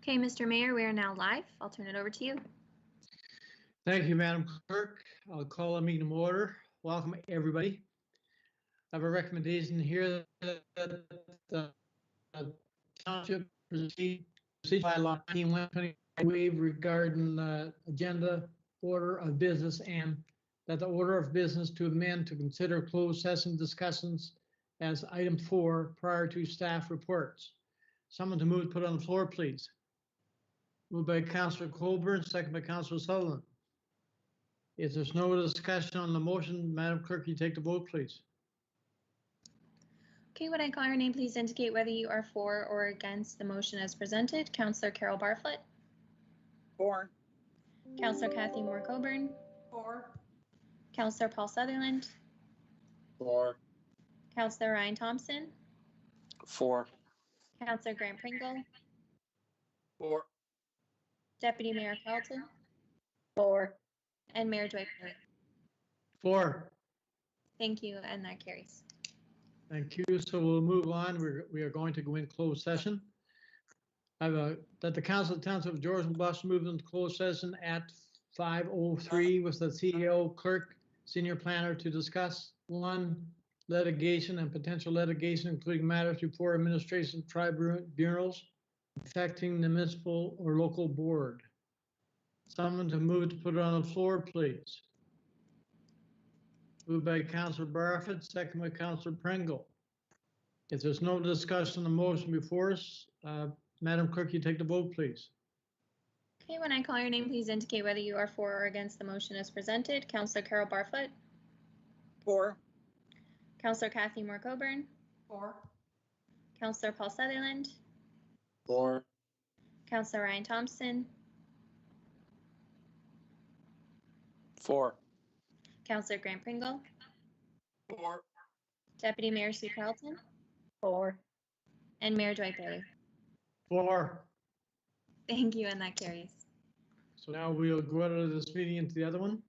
Okay, Mr. Mayor, we are now live. I'll turn it over to you. Thank you, Madam Clerk. I'll call a meeting to order. Welcome, everybody. I have a recommendation here that the township proceed by law 19-120 waive regarding the agenda order of business, and that the order of business to amend to consider closed session discussions as item 4 prior to staff reports. Someone to move, put on the floor, please. Moved by Councilor Colburn, second by Councilor Sullivan. If there's no discussion on the motion, Madam Clerk, you take the vote, please. Okay, when I call your name, please indicate whether you are for or against the motion as presented. Councillor Carol Barfoot. For. Councillor Kathy Moore Coburn. For. Councillor Paul Sutherland. For. Councillor Ryan Thompson. For. Councillor Grant Pringle. For. Deputy Mayor Carlton. For. And Mayor Dwight Perry. 4. Thank you, and that carries. Thank you. So we'll move on. We are going to go in closed session. I have that the Council of the Township of Georgian Bluffs move into closed session at 5:03 with the CEO, clerk, senior planner to discuss 1, litigation and potential litigation, including matters before administration tribunals affecting the municipal or local board. Someone to move to put it on the floor, please. Moved by Councilor Barfoot, second by Councilor Pringle. If there's no discussion on the motion before us, Madam Clerk, you take the vote, please. Okay, when I call your name, please indicate whether you are for or against the motion as presented. Councillor Carol Barfoot. For. Councillor Kathy Moore Coburn. For. Councillor Paul Sutherland. For. Councillor Ryan Thompson. For. Councillor Grant Pringle. For. Deputy Mayor Sue Carlton. For. And Mayor Dwight Perry. 4. Thank you, and that carries. So now we'll go out of this meeting into the other one.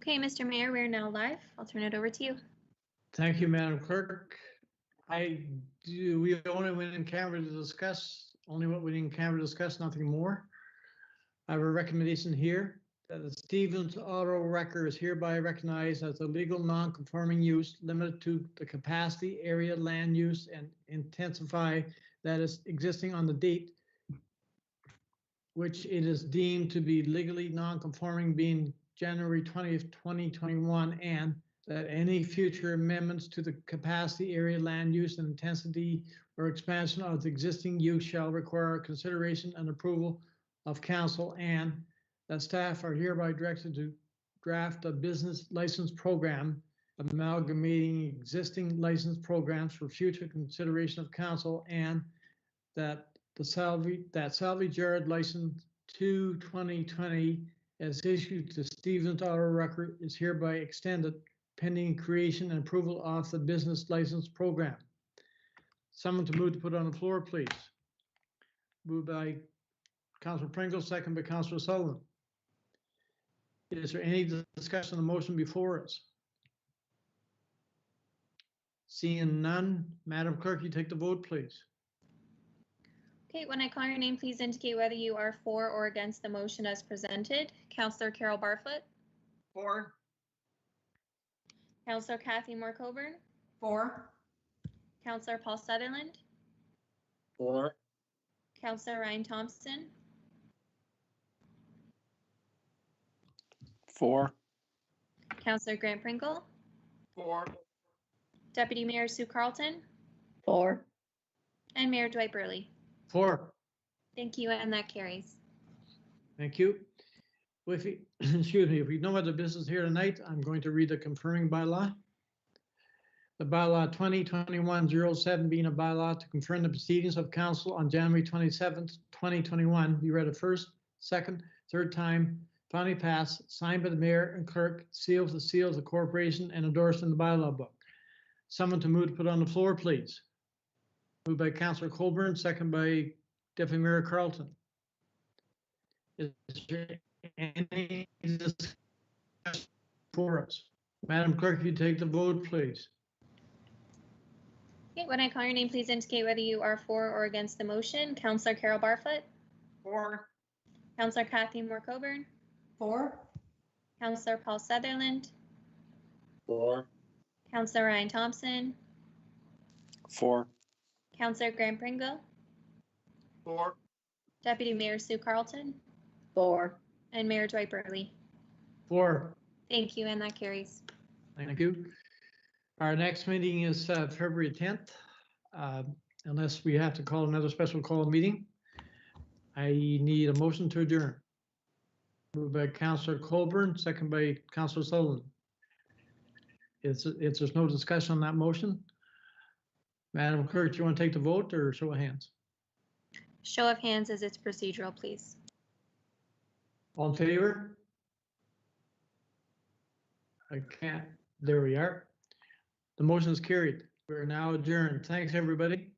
Okay, Mr. Mayor, we're now live. I'll turn it over to you. Thank you, Madam Clerk. We only went in camera to discuss, only what we in camera to discuss, nothing more. I have a recommendation here that the Stevens Auto Wrecker is hereby recognized as a legal non-conforming use limited to the capacity, area, land use, and intensify that is existing on the date which it is deemed to be legally non-conforming, being January 20th, 2021, and that any future amendments to the capacity, area, land use, and intensity or expansion of the existing use shall require consideration and approval of council, and that staff are hereby directed to draft a business license program amalgamating existing license programs for future consideration of council, and that salvage yard license 2/2020 as issued to Stevens Auto Wrecker is hereby extended pending creation and approval of the business license program. Someone to move to put on the floor, please. Moved by Councilor Pringle, second by Councilor Sullivan. Is there any discussion on the motion before us? Seeing none, Madam Clerk, you take the vote, please. Okay, when I call your name, please indicate whether you are for or against the motion as presented. Councillor Carol Barfoot, For. Councillor Kathy Moore Coburn, For. Councillor Paul Sutherland, For. Councillor Ryan Thompson, For. Councillor Grant Pringle, For. Deputy Mayor Sue Carlton, For. and Mayor Dwight Burley. 4. Thank you, and that carries. Thank you. If you, excuse me, if we no other business here tonight, I'm going to read the confirming bylaw. The bylaw 2021-07 being a bylaw to confirm the proceedings of council on January 27th, 2021, be read a first, second, third time, finally passed, signed by the mayor and clerk, sealed with the seal of the corporation, and endorsed in the bylaw book. Someone to move to put on the floor, please. Moved by Councillor Colburn, second by Deputy Mayor Carlton. Is there any discussion for us? Madam Clerk, you take the vote, please. Okay, when I call your name, please indicate whether you are for or against the motion. Councillor Carol Barfoot, For. Councillor Kathy Moore Coburn, For. Councillor Paul Sutherland, For. Councillor Ryan Thompson, For. Councillor Grant Pringle, For. Deputy Mayor Sue Carlton, For. and Mayor Dwight Burley. 4. Thank you, and that carries. Thank you. Our next meeting is February 10th, unless we have to call another special call meeting. I need a motion to adjourn. Moved by Councillor Colburn, second by Councillor Sullivan. There's no discussion on that motion. Madam Clerk, do you want to take the vote or show of hands? Show of hands as it's procedural, please. All in favor? I can't. There we are. The motion is carried. We're now adjourned. Thanks, everybody.